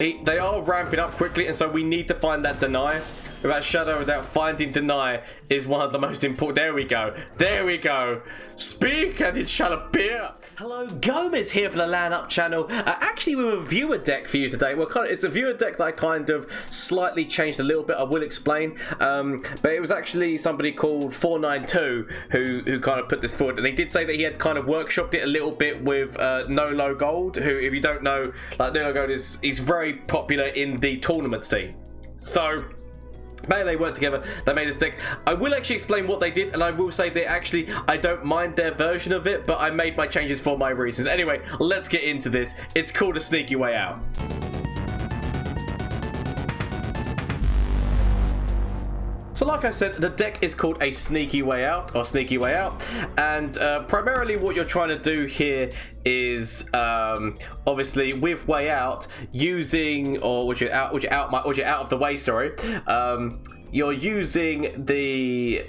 They are ramping up quickly, and so we need to find that deny. Without shadow, without finding deny is one of the most important. There we go. There we go. Speak and it shall appear. Hello, Gomez here for the LAN Up channel. Actually, with a viewer deck for you today. Well, it's a viewer deck that I kind of slightly changed a little bit. I will explain. But it was actually somebody called 492 who kind of put this forward, and they did say that he had kind of workshopped it a little bit with Nolo Gold, who, if you don't know, like Nolo Gold is very popular in the tournament scene. So they worked together, they made this deck. I will actually explain what they did, and I will say that actually I don't mind their version of it, but I made my changes for my reasons. Anyway, let's get into this. It's called A Sneaky Way Out. So like I said, the deck is called A Sneaky Way Out, or Sneaky Way Out, and primarily what you're trying to do here is obviously with Way Out using, or which you're out of the way, sorry, you're using the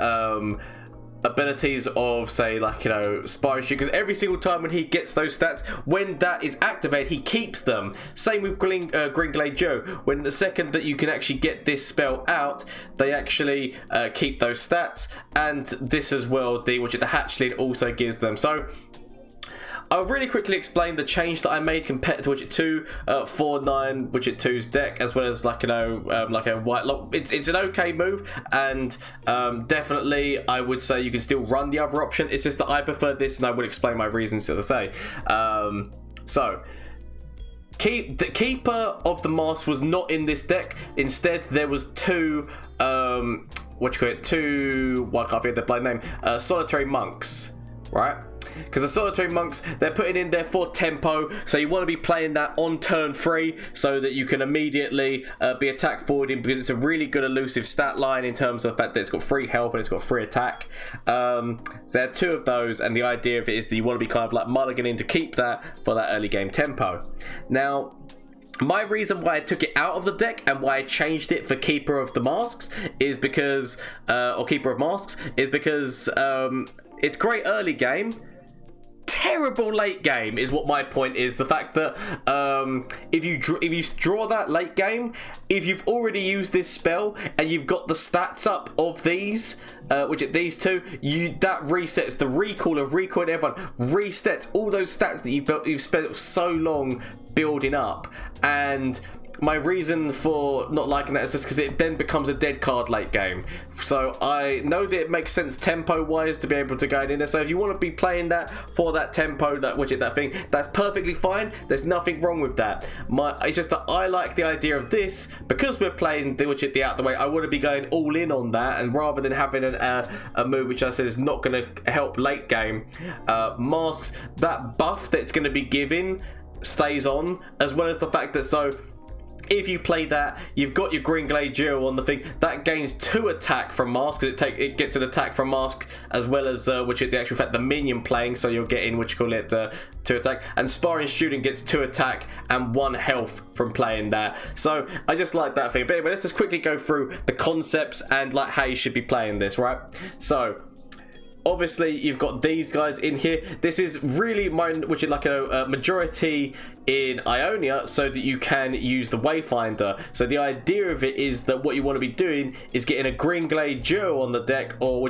abilities of, say, like, you know, Sparring Shoot, because every single time when he gets those stats, when that is activated, he keeps them. Same with Green Glade Joe. When the second that you can actually get this spell out, they actually keep those stats, and this as well, which the hatch lead also gives them. So I'll really quickly explain the change that I made compared to Widget 2, 4-9 Widget 2's deck, as well as, like, you know, like a white lock. It's an okay move, and definitely I would say you can still run the other option. It's just that I prefer this, and I will explain my reasons, as I say. So the Keeper of the Mask was not in this deck. Instead, there was two, well, I can't think of the blind name, Solitary Monks, right? Because the Solitary Monks, they're putting in there for tempo, so you want to be playing that on turn 3 so that you can immediately be attack forwarding, because it's a really good elusive stat line in terms of the fact that it's got free health and it's got free attack. So there are two of those, and the idea of it is that you want to be kind of like mulliganing to keep that for that early game tempo. Now, my reason why I took it out of the deck and why I changed it for Keeper of the Masks is because, or Keeper of Masks, is because it's great early game, terrible late game is what my point is. The fact that if you draw that late game, if you've already used this spell and you've got the stats up of these, which are these two, that resets the recall of recoiling everyone, resets all those stats that you've spent so long building up. And my reason for not liking that is just because it then becomes a dead card late game. So I know that it makes sense tempo wise to be able to go in there. So if you want to be playing that for that tempo, that thing, that's perfectly fine. There's nothing wrong with that. It's just that I like the idea of this, because we're playing the Widget the out the way. I want to be going all in on that, and rather than having a move which I said is not going to help late game, Masks, that buff that's going to be given stays on, as well as the fact that, so if you play that, you've got your Green Glade Duo on the thing, that gains 2 attack from Mask, because it gets an attack from Mask, as well as which is the actual fact the minion playing, so you're getting, what you call it, 2 attack, and Sparring Student gets 2 attack and 1 health from playing that. So I just like that thing. But anyway, let's just quickly go through the concepts and like how you should be playing this, right? So obviously you've got these guys in here. This is really mine, which is like a majority in Ionia, so that you can use the Wayfinder. So the idea of it is that what you want to be doing is getting a Green Glade Duo on the deck, or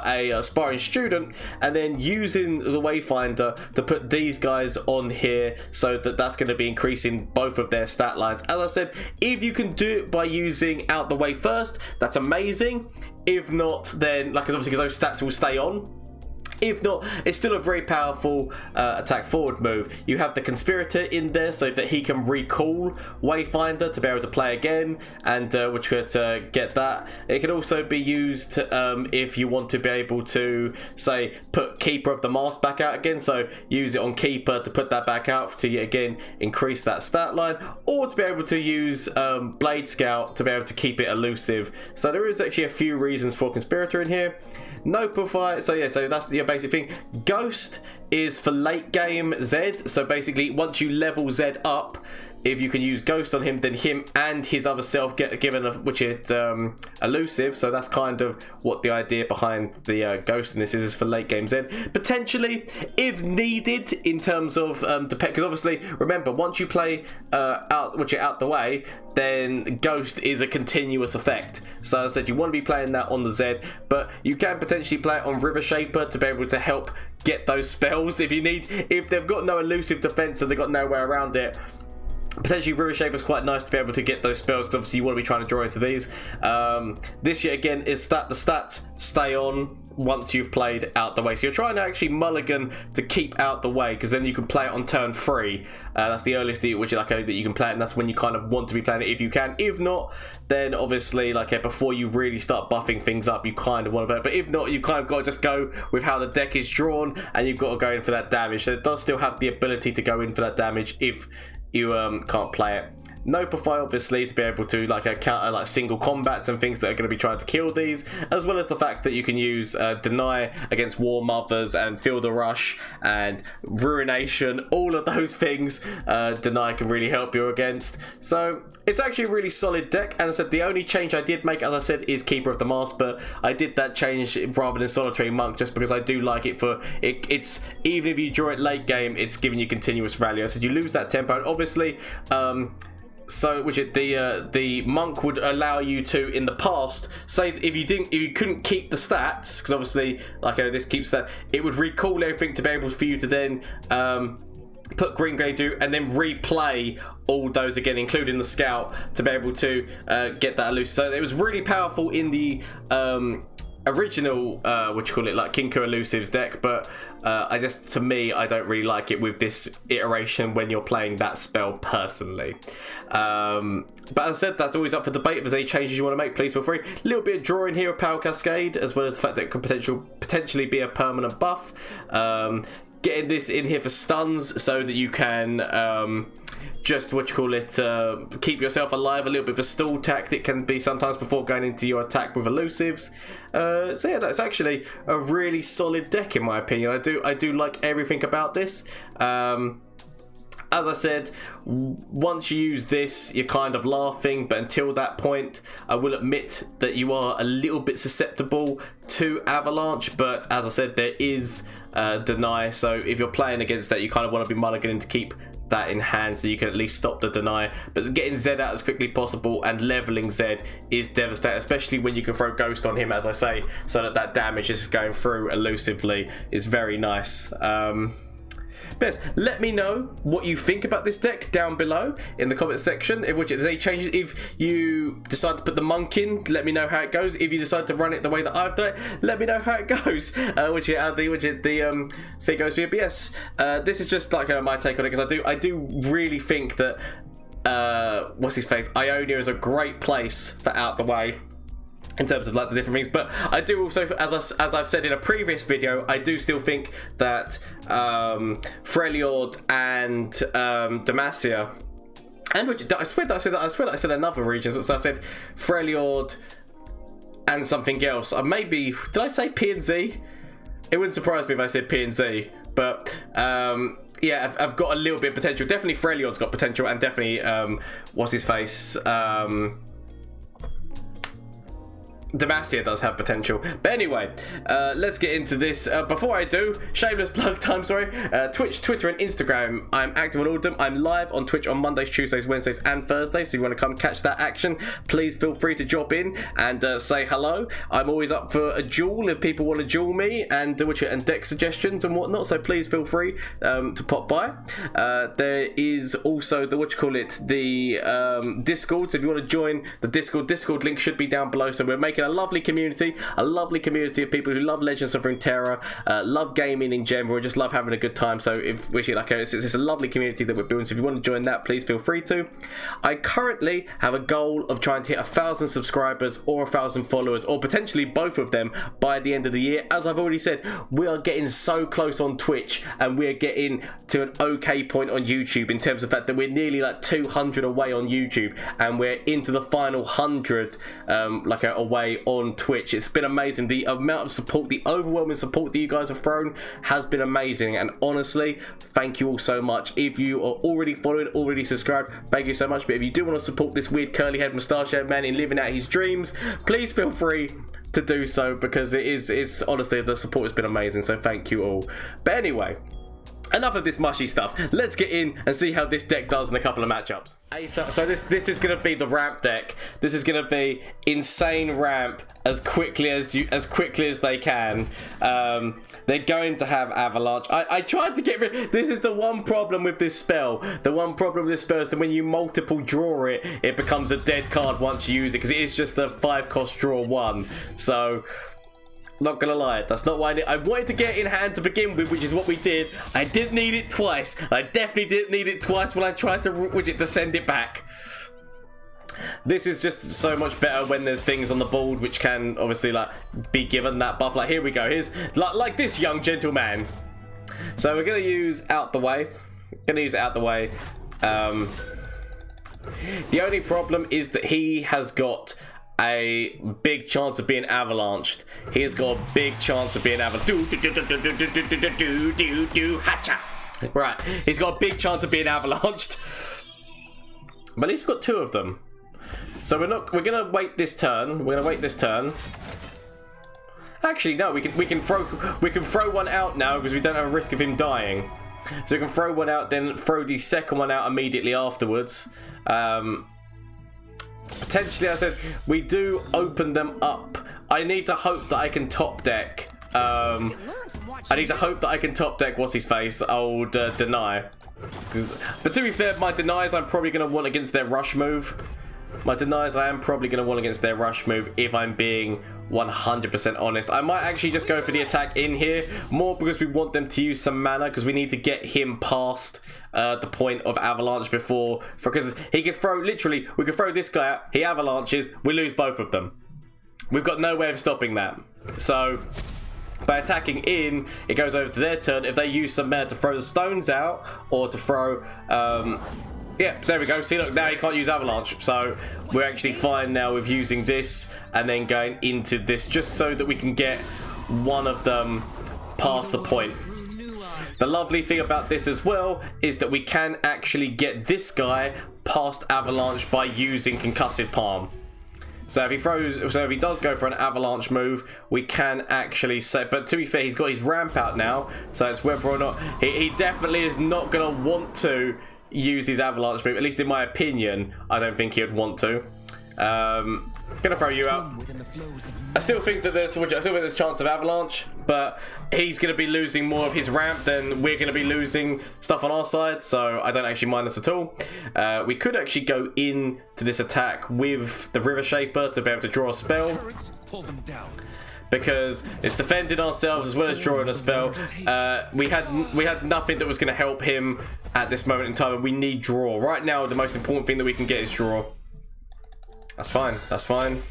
a Sparring Student, and then using the Wayfinder to put these guys on here, so that that's going to be increasing both of their stat lines. As I said, if you can do it by using Out the Way first, that's amazing. If not, then, like, obviously because those stats will stay on. If not, it's still a very powerful attack forward move. You have the Conspirator in there so that he can recall Wayfinder to be able to play again, and which could get that. It can also be used if you want to be able to, say, put Keeper of the Mask back out again, so use it on Keeper to put that back out to, again, increase that stat line, or to be able to use Blade Scout to be able to keep it elusive. So there is actually a few reasons for Conspirator in here. Nopify, so yeah, so that's the basic thing. Ghost is for late game Z, so basically once you level Z up, if you can use Ghost on him, then him and his other self get given which is elusive. So that's kind of what the idea behind the Ghost in this is for late game Z. Potentially, if needed, in terms of because obviously remember, once you play which you're out the way, then Ghost is a continuous effect. So as I said, you want to be playing that on the Z, but you can potentially play it on River Shaper to be able to help get those spells if you need. If they've got no elusive defense and they've got nowhere around it, potentially River Shaper is quite nice to be able to get those spells, because obviously you want to be trying to draw into these. This yet again is the stats stay on once you've played out the way, so you're trying to actually mulligan to keep out the way, because then you can play it on turn 3. That's the earliest that you can play it, and that's when you kind of want to be playing it if you can. If not, then obviously before you really start buffing things up, you kind of want to play it. But if not, you kind of got to just go with how the deck is drawn, and you've got to go in for that damage. So it does still have the ability to go in for that damage if you can't play it. No profile, obviously, to be able to counter single combats and things that are going to be trying to kill these, as well as the fact that you can use Deny against War Mothers and Feel the Rush and Ruination. All of those things Deny can really help you against. So it's actually a really solid deck. And as I said, the only change I did make, as I said, is Keeper of the Mask, but I did that change rather than Solitary Monk just because I do like it for it. It's even if you draw it late game, it's giving you continuous value. I said you lose that tempo, and obviously so the monk would allow you to, in the past, say if you couldn't keep the stats, because obviously this keeps that, it would recall everything to be able for you to then put Green Grenade do and then replay all those again, including the scout, to be able to get that elusive. So it was really powerful in the original Kinko Elusives deck, but to me I don't really like it with this iteration when you're playing that spell personally. But as I said, that's always up for debate. If there's any changes you want to make, please feel free. A little bit of drawing here of Power Cascade, as well as the fact that it could potentially be a permanent buff. Getting this in here for stuns so that you can keep yourself alive. A little bit of a stall tactic can be sometimes before going into your attack with elusives. So yeah, that's actually a really solid deck in my opinion. I do like everything about this. As I said, once you use this, you're kind of laughing, but until that point, I will admit that you are a little bit susceptible to Avalanche, but as I said, there is Deny, so if you're playing against that, you kind of want to be mulliganing to keep that in hand so you can at least stop the Deny. But getting Z out as quickly possible and leveling Z is devastating, especially when you can throw Ghost on him, as I say, so that damage is going through elusively is very nice. Best, let me know what you think about this deck down below in the comment section. If there's any changes, if you decide to put the monk in, let me know how it goes. If you decide to run it the way that I've done it, let me know how it goes. The thing goes for you. But yes, this is just my take on it, because I do really think that what's his face, Ionia is a great place for out the way in terms of the different things. But I do also, as I've said in a previous video, I do still think that Freljord and Demacia, and I swear that I said another region. So I said Freljord and something else. Maybe did I say P and Z? It wouldn't surprise me if I said P and Z. But yeah, I've got a little bit of potential. Definitely Freljord's got potential, and definitely what's his face. Demacia does have potential. But anyway, let's get into this. Before I do, shameless plug time, sorry. Twitch, Twitter, and Instagram. I'm active on all of them. I'm live on Twitch on Mondays, Tuesdays, Wednesdays, and Thursdays. So if you want to come catch that action, please feel free to drop in and say hello. I'm always up for a duel if people want to duel me and deck suggestions and whatnot. So please feel free to pop by. There is also the Discord. So if you want to join the Discord link should be down below. So we're making a lovely community of people who love Legends of Runeterra, love gaming in general, just love having a good time. So it's a lovely community that we're building. So if you want to join that, please feel free to. I currently have a goal of trying to hit 1,000 subscribers or 1,000 followers, or potentially both of them by the end of the year. As I've already said, we are getting so close on Twitch, and we're getting to an okay point on YouTube in terms of the fact that we're nearly 200 away on YouTube, and we're into the final 100 away way on Twitch. It's been amazing. The amount of support, the overwhelming support that you guys have thrown has been amazing. And honestly, thank you all so much. If you are already following, already subscribed, thank you so much. But if you do want to support this weird curly head moustache head man in living out his dreams, please feel free to do so, because it's honestly, the support has been amazing. So thank you all. But anyway, enough of this mushy stuff. Let's get in and see how this deck does in a couple of matchups. So this is going to be the ramp deck. This is going to be insane ramp as quickly as they can. They're going to have avalanche. I tried to get rid. This is the one problem with this spell. The one problem with this spell is that when you multiple draw it, it becomes a dead card once you use it, because it is just a 5-cost draw 1. So, not gonna lie, that's not why I wanted to get it in hand to begin with, which is what we did. I didn't need it twice. I definitely didn't need it twice when I tried to widget to send it back. This is just so much better when there's things on the board which can obviously like be given that buff. Like here we go. Here's like this young gentleman. So we're gonna use out the way. The only problem is that he has got a big chance of being avalanched. He has got a big chance of being avalanched. Right, he's got a big chance of being avalanched. But at least we've got 2 of them. So we're gonna wait this turn. We're gonna wait this turn. Actually, no, we can throw one out now because we don't have a risk of him dying. So we can throw one out, then throw the second one out immediately afterwards. Potentially, I said we do open them up. I need to hope that I can top deck. I need to hope that I can top deck what's his face, old Deny. But to be fair, my denies I'm probably going to want against their rush move. My denies I am probably going to want against their rush move, if I'm being 100% honest. I might actually just go for the attack in here, more because we want them to use some mana, because we need to get him past the point of avalanche before, because he can throw, literally, we can throw this guy out, he avalanches, we lose both of them. We've got no way of stopping that. So by attacking in, it goes over to their turn. If they use some mana to throw the stones out, or to throw yeah, there we go. See, look, now he can't use avalanche. So we're actually fine now with using this and then going into this, just so that we can get one of them past the point. The lovely thing about this as well is that we can actually get this guy past avalanche by using concussive palm. So if he does go for an avalanche move, we can actually say, but to be fair, he's got his ramp out now, so it's whether or not he definitely is not going to want to use his avalanche move. At least in my opinion, I don't think he would want to. Gonna throw you out. I still think that there's a chance of avalanche, but he's gonna be losing more of his ramp than we're gonna be losing stuff on our side, so I don't actually mind this at all. We could actually go in to this attack with the River Shaper to be able to draw a spell, because it's defending ourselves as well as drawing a spell. We had nothing that was going to help him at this moment in time, and we need draw. Right now, the most important thing that we can get is draw. That's fine. That's fine.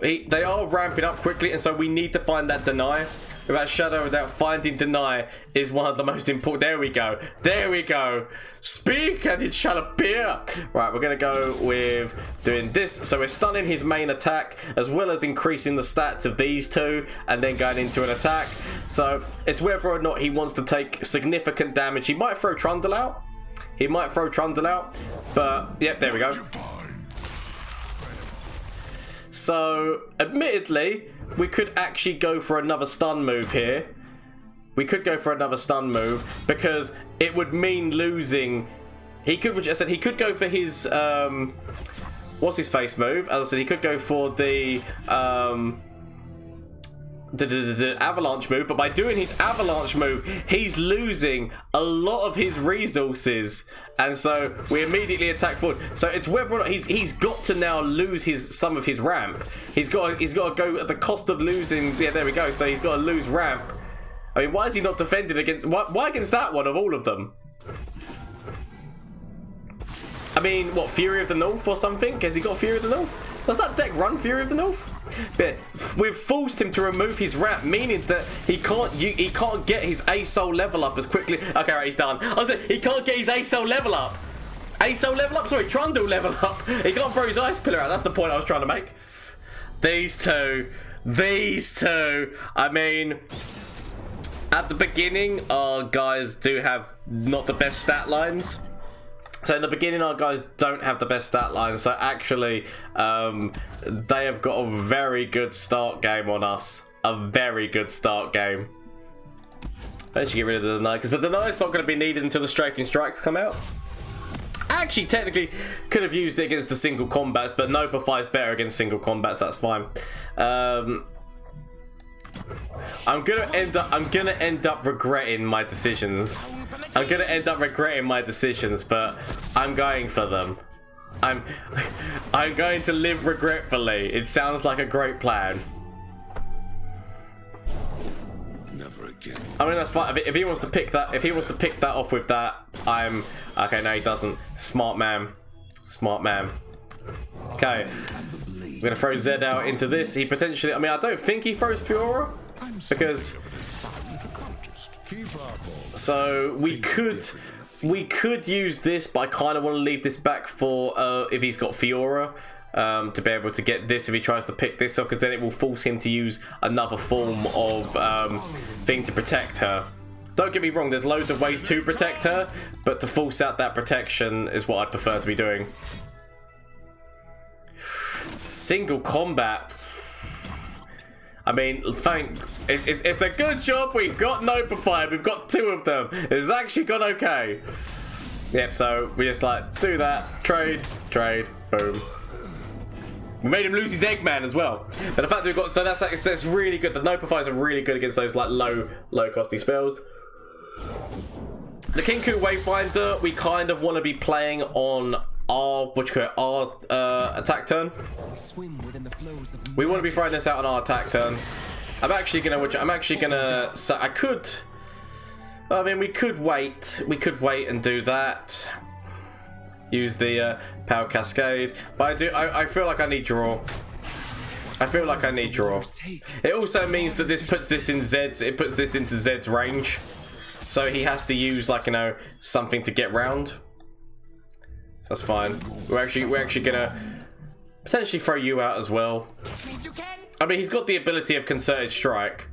They are ramping up quickly, and so we need to find that deny. Without shadow, without finding deny is one of the most important. There we go. There we go. Speak and it shall appear. Right, we're going to go with doing this. So we're stunning his main attack, as well as increasing the stats of these two, and then going into an attack. So it's whether or not he wants to take significant damage. He might throw Trundle out. But, yep, there we go. So, admittedly, we could actually go for another stun move here. We could go for another stun move, because it would mean losing. He could, which I said, he could go for his what's his face move. As I said, he could go for the avalanche move, but by doing his avalanche move, he's losing a lot of his resources, and so we immediately attack forward. So it's whether or not he's got to now lose some of his ramp. He's got to go at the cost of losing. Yeah, there we go. So he's got to lose ramp. I mean, why is he not defending against? Why against that one of all of them? I mean, what, Fury of the North or something? Has he got Fury of the North? Does that deck run Fury of the North? But we've forced him to remove his ramp, meaning that he can't get his ASol level up as quickly. Okay, right, he's done. I said he can't get his ASol level up. ASol level up? Sorry, Trundle level up. He can't throw his ice pillar out. That's the point I was trying to make. These two. I mean, at the beginning, our guys do have not the best stat lines. So in the beginning, our guys don't have the best stat lines. So actually, they have got a very good start game on us. A very good start game. Let's get rid of the deny, because the deny is not going to be needed until the strafing strikes come out. Actually, technically, could have used it against the single combats, but Nopify is better against single combats. That's fine. I'm gonna end up regretting my decisions. But I'm going for them. I'm going to live regretfully. It sounds like a great plan. I mean, that's fine. If he wants to pick that, off with that, I'm okay. No, he doesn't. Smart man. Okay, we're gonna throw Zed out into this. He potentially. I mean, I don't think he throws Fiora because. So we could use this, but I kind of want to leave this back for if he's got Fiora. To be able to get this if he tries to pick this up, because then it will force him to use another form of thing to protect her. Don't get me wrong, there's loads of ways to protect her, but to force out that protection is what I'd prefer to be doing. Single combat. I mean, it's a good job we've got Notified. We've got 2 of them. It's actually gone okay. Yep, so we just like do that, trade, boom. We made him lose his Eggman as well. But the fact that we've got, so that's really good. The Notifiers are really good against those like low costy spells. The Kinku Wayfinder, we kind of want to be playing on our attack turn. We want to be throwing this out on our attack turn. I mean, we could wait and do that. Use the power cascade, but I feel like I need draw. It also means that this puts this in Zed's. It puts this into Zed's range, so he has to use, like, you know, something to get round. So that's fine. We're actually gonna potentially throw you out as well. I mean, he's got the ability of Concerted Strike.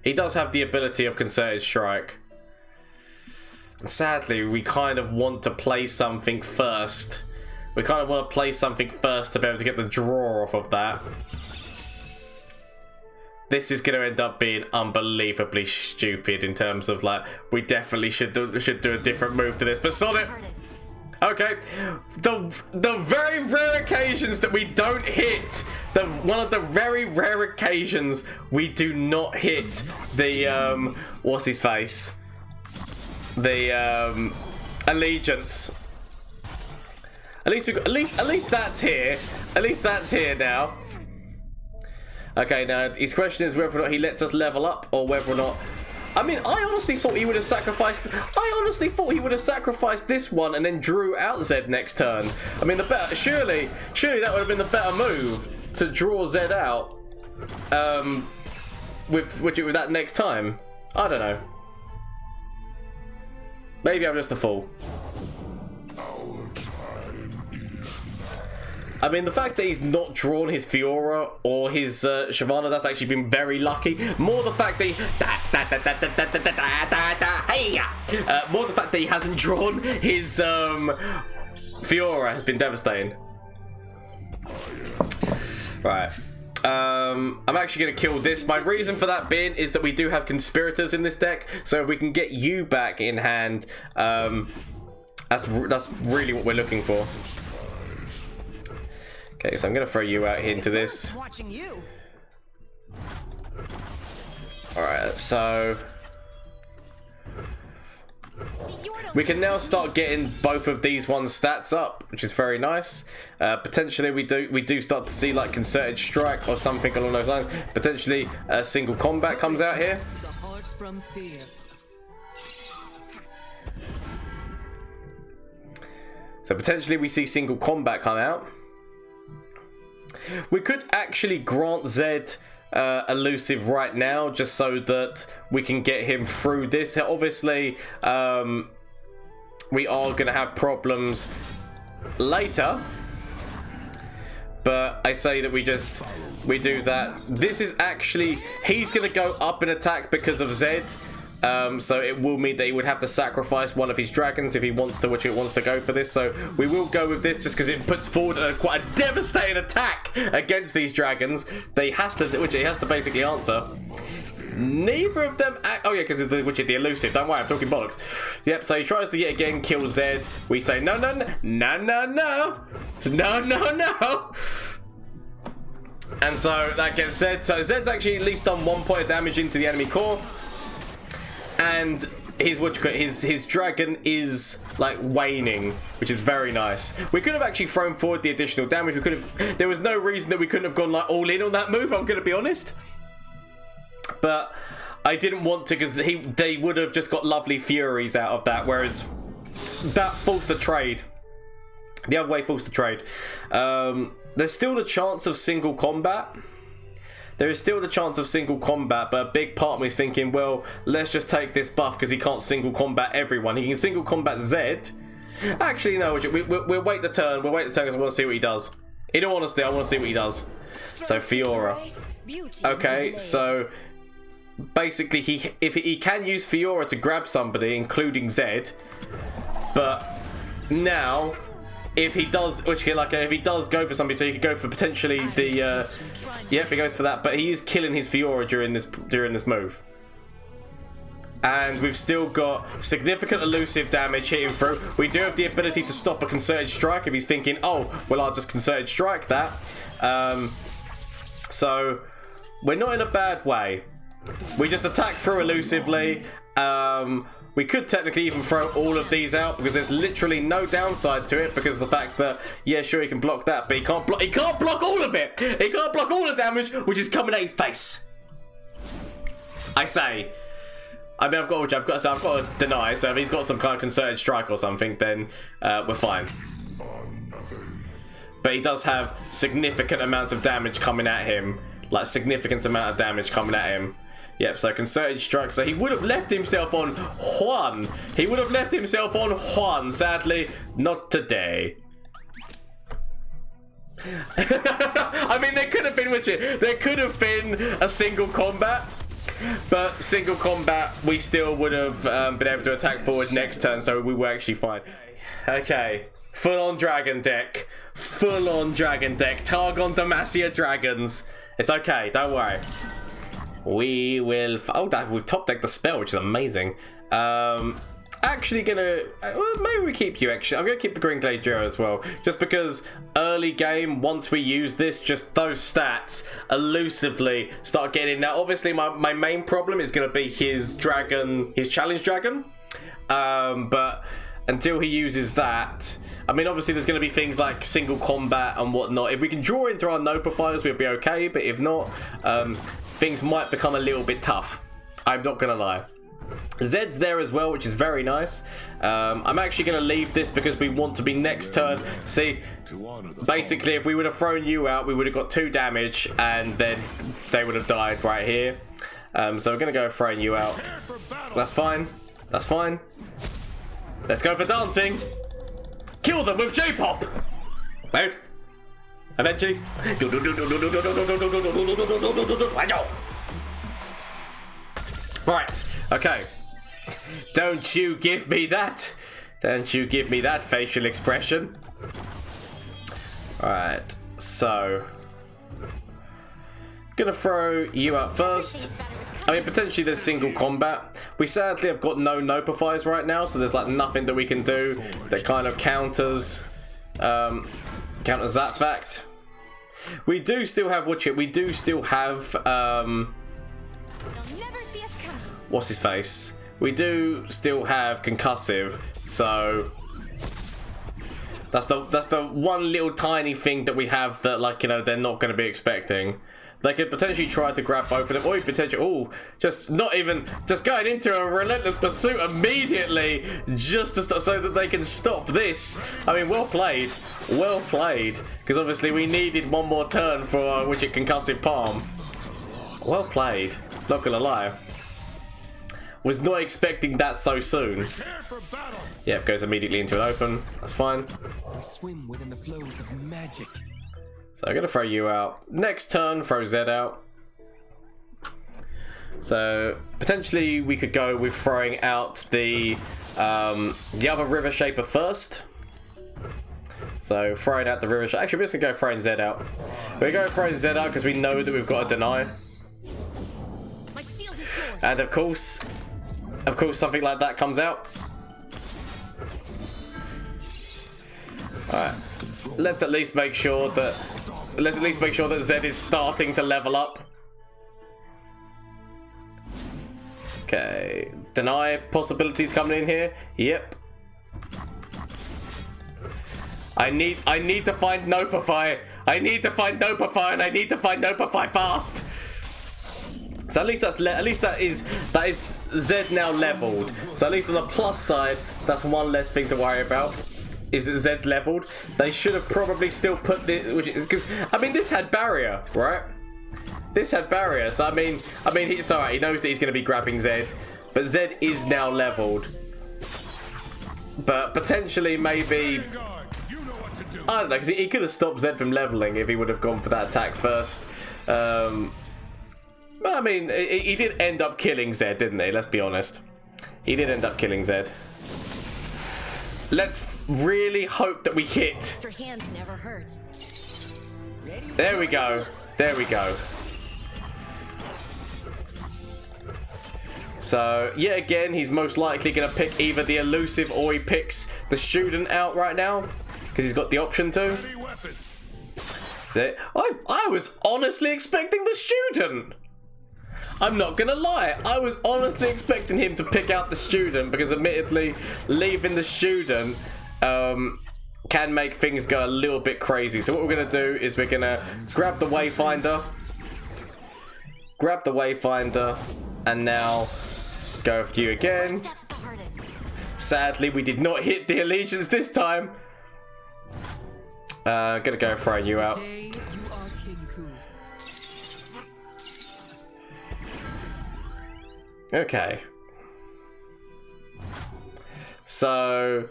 He does have the ability of Concerted Strike. And sadly, we kind of want to play something first. We kind of want to play something first to be able to get the draw off of that. This is going to end up being unbelievably stupid in terms of, like, we definitely should do a different move to this. But Sonic, okay, the very rare occasions that we don't hit, one of the very rare occasions we do not hit the what's his face. The allegiance. At least that's here. At least that's here now. Okay, now his question is whether or not he lets us level up, or whether or not. I mean, I honestly thought he would have sacrificed. This one and then drew out Zed next turn. I mean, surely that would have been the better move to draw Zed out. With that next time. I don't know. Maybe I'm just a fool. I mean, the fact that he's not drawn his Fiora or his Shyvana, that's actually been very lucky. More the fact that he hasn't drawn his Fiora has been devastating. Right. I'm actually going to kill this. My reason for that being is that we do have conspirators in this deck, so if we can get you back in hand, that's really what we're looking for. Okay, so I'm going to throw you out here into this. Alright, so we can now start getting both of these ones stats up, which is very nice. Potentially we do start to see like Concerted Strike or something along those lines. Potentially a single combat comes out here. So potentially we see single combat come out. We could actually grant Zed elusive right now, just so that we can get him through this. Obviously, we are going to have problems later, but I say that we do that. This is actually, he's going to go up in attack because of Zed. So it will mean that he would have to sacrifice one of his dragons if he wants to, which it wants to go for this. So we will go with this just because it puts forward quite a devastating attack against these dragons. Which he has to basically answer. Neither of them oh yeah, because of the elusive. Don't worry, I'm talking bollocks. Yep, so he tries to yet again kill Zed. We say no. And so that gets Zed. So Zed's actually at least done 1 point of damage into the enemy core. And his dragon is like waning, which is very nice. We could have actually thrown forward the additional damage. There was no reason that we couldn't have gone like all in on that move, I'm gonna be honest. But I didn't want to, because they would have just got lovely Furies out of that, whereas that falls the trade. The other way falls the trade. There's still the chance of single combat. There is still the chance of single combat, but a big part of me is thinking, well, let's just take this buff because he can't single combat everyone. He can single combat Zed. Actually, no, we'll wait the turn. We'll wait the turn because I want to see what he does. In all honesty, I want to see what he does. So, Fiora. Okay, so basically, if he can use Fiora to grab somebody, including Zed, but now, if he does, if he does go for somebody, so he could go for potentially the, yep, he goes for that, but he is killing his Fiora during this move. And we've still got significant elusive damage hitting through. We do have the ability to stop a concerted strike if he's thinking, oh, well, I'll just concerted strike that. So we're not in a bad way. We just attack through elusively. We could technically even throw all of these out because there's literally no downside to it, because of the fact that, yeah, sure, he can block that, but he can't block all of it. He can't block all the damage which is coming at his face. I say. I mean, I've got to deny. So if he's got some kind of concerted strike or something, then we're fine. But he does have significant amounts of damage coming at him, like significant amount of damage coming at him. Yep, so concerted strike. So he would have left himself on Juan. He would have left himself on Juan. Sadly, not today. I mean, there could have been, there could have been a single combat. But single combat, we still would have been able to attack forward next turn, so we were actually fine. Okay, full-on dragon deck. Full-on dragon deck. Targon Demacia dragons. It's okay, don't worry. We will... Oh, we've top decked the spell, which is amazing. Actually gonna... Well, maybe we keep you, actually. I'm gonna keep the Green Glade Duo as well. Just because early game, once we use this, just those stats elusively start getting in. Now, obviously, my main problem is gonna be his dragon, his challenge dragon. But until he uses that... I mean, obviously, there's gonna be things like single combat and whatnot. If we can draw into our Notifiers, we'll be okay. But if not... things might become a little bit tough. I'm not gonna lie. Zed's there as well, which is very nice. I'm actually going to leave this because we want to be next turn. See, basically, if we would have thrown you out, we would have got 2 damage, and then they would have died right here. So we're going to go throwing you out. That's fine. That's fine. Let's go for dancing. Kill them with J-pop. Wait. Eventually. Right. Okay. Don't you give me that. Don't you give me that facial expression. Alright. So. Gonna throw you out first. I mean, potentially there's single combat. We sadly have got no Notifiers right now, so there's like nothing that we can do that kind of counters that fact. We do still have we do still have what's his face? We do still have concussive, so that's the one little tiny thing that we have that, like, you know, they're not going to be expecting. They could potentially try to grab both of them, or potentially, just going into a relentless pursuit immediately, just to so that they can stop this. I mean, well played, because obviously we needed one more turn for concussive palm. Well played, not gonna lie. Was not expecting that so soon. Yep, goes immediately into an open. That's fine. We swim within the flows of magic. So I'm going to throw you out. Next turn, throw Zed out. So potentially we could go with throwing out the other River Shaper first. So throwing out the River Shaper. Actually, we're just going to go throwing Zed out. We're going to throw Zed out because we know that we've got a deny. And of course something like that comes out. Alright. Let's at least make sure that Zed is starting to level up. Okay. Deny possibilities coming in here. Yep. I need to find Nopify. I need to find Nopify, and I need to find Nopify fast. So at least that is Zed now leveled. So at least on the plus side, that's one less thing to worry about. Is that Zed's leveled? They should have probably still put this, which is because I mean this had barrier, right? This had barrier, so I mean it's alright. He knows that he's going to be grabbing Zed, but Zed is now leveled. But potentially maybe I don't know, because he could have stopped Zed from leveling if he would have gone for that attack first. But I mean, he did end up killing Zed, didn't he? Let's be honest. He did end up killing Zed. Let's really hope that we hit. Your hands never hurt. There we go. There we go. So, yet again, he's most likely going to pick either the elusive or he picks the student out right now. Because he's got the option to. I was honestly expecting the student. I'm not gonna lie, I was honestly expecting him to pick out the student because admittedly leaving the student can make things go a little bit crazy. So what we're gonna do is we're gonna grab the Wayfinder, and now go for you again. Sadly, we did not hit the allegiance this time. Gonna go throwing you out. Okay. So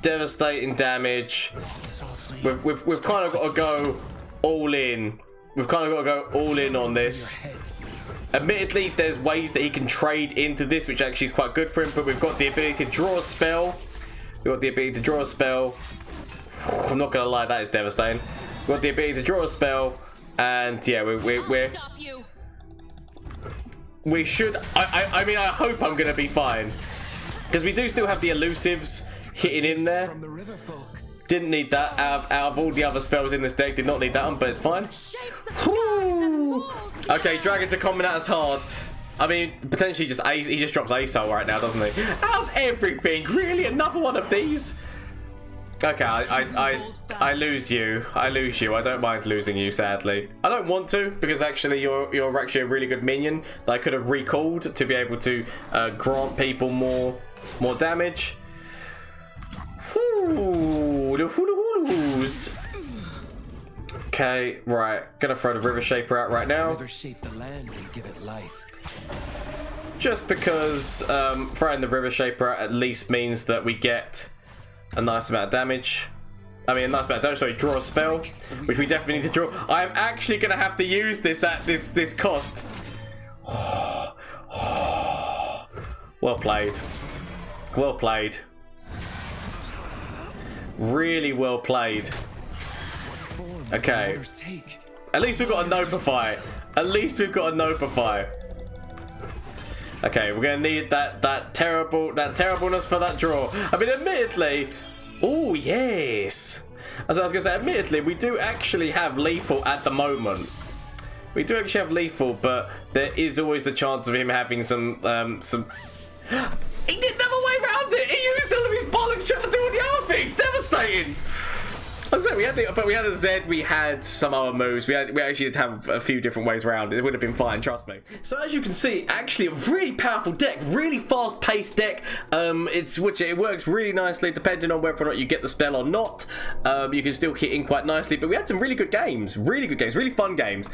devastating damage. We've kind of got to go all in. We've kind of got to go all in on this. Admittedly, there's ways that he can trade into this, which actually is quite good for him. But we've got the ability to draw a spell. We've got the ability to draw a spell. I'm not gonna lie, that is devastating. We've got the ability to draw a spell, and yeah, we should. I mean, I hope I'm gonna be fine because we do still have the elusives hitting in there. Didn't need that out of all the other spells in this deck. Did not need that one, but it's fine. Okay, Dragon to combat as hard. I mean, potentially he just drops ASol right now, doesn't he? Out of everything, really, another one of these. Okay, I lose you. I don't mind losing you, sadly. I don't want to, because actually you're actually a really good minion that I could have recalled to be able to grant people more damage. Okay, right. Gonna throw the River Shaper out right now. River shape the land and give it life. Just because throwing the River Shaper out at least means that we get a nice amount of damage. I mean, a nice amount of damage, sorry, draw a spell, which we definitely need to draw. I'm actually going to have to use this at this cost. Well played. Well played. Really well played. Okay. At least we've got a Nopify. At least we've got a Nopify. Okay, we're gonna need that terribleness for that draw. I mean, admittedly, oh yes. As I was gonna say, admittedly, we do actually have lethal at the moment. We do actually have lethal, but there is always the chance of him having some. He didn't have a way around it. He used all of his bollocks trying to do all the other things. Devastating. I was saying, we had a Zed, we had some other moves. We actually did have a few different ways around. It would have been fine, trust me. So as you can see, actually a really powerful deck, really fast-paced deck. It works really nicely depending on whether or not you get the spell or not. You can still hit in quite nicely, but we had some really good games, really fun games.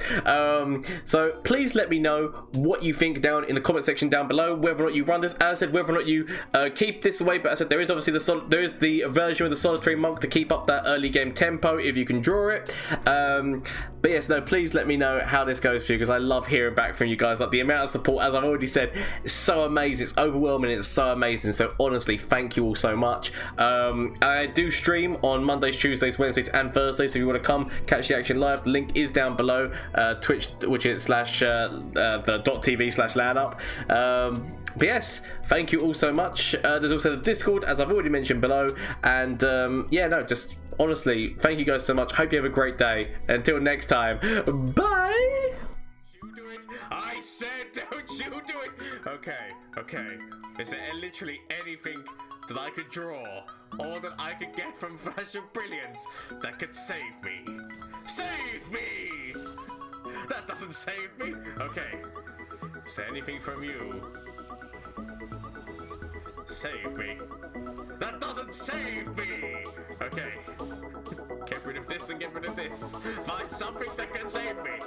So please let me know what you think down in the comment section down below. Whether or not you run this, as I said, whether or not you keep this away. But as I said, there is obviously the version with the solitary monk to keep up that early game same tempo if you can draw it. But yes, no, please let me know how this goes for you, because I love hearing back from you guys. Like, the amount of support, as I've already said, is so amazing. It's overwhelming. It's so amazing. So honestly, thank you all so much. I do stream on Mondays, Tuesdays, Wednesdays, and Thursdays. So if you want to come catch the action live, the link is down below. Twitch, which is /.tv/LANup. But yes, thank you all so much. There's also the Discord, as I've already mentioned below. And yeah, no, just honestly, thank you guys so much. Hope you have a great day. Until next time, bye. You do it. I said, don't you do it. Okay. Is there literally anything that I could draw or that I could get from Flash of Brilliance that could save me? Save me! That doesn't save me. Okay. Is there anything from you? Save me. That doesn't save me! Okay. Get rid of this and get rid of this. Find something that can save me.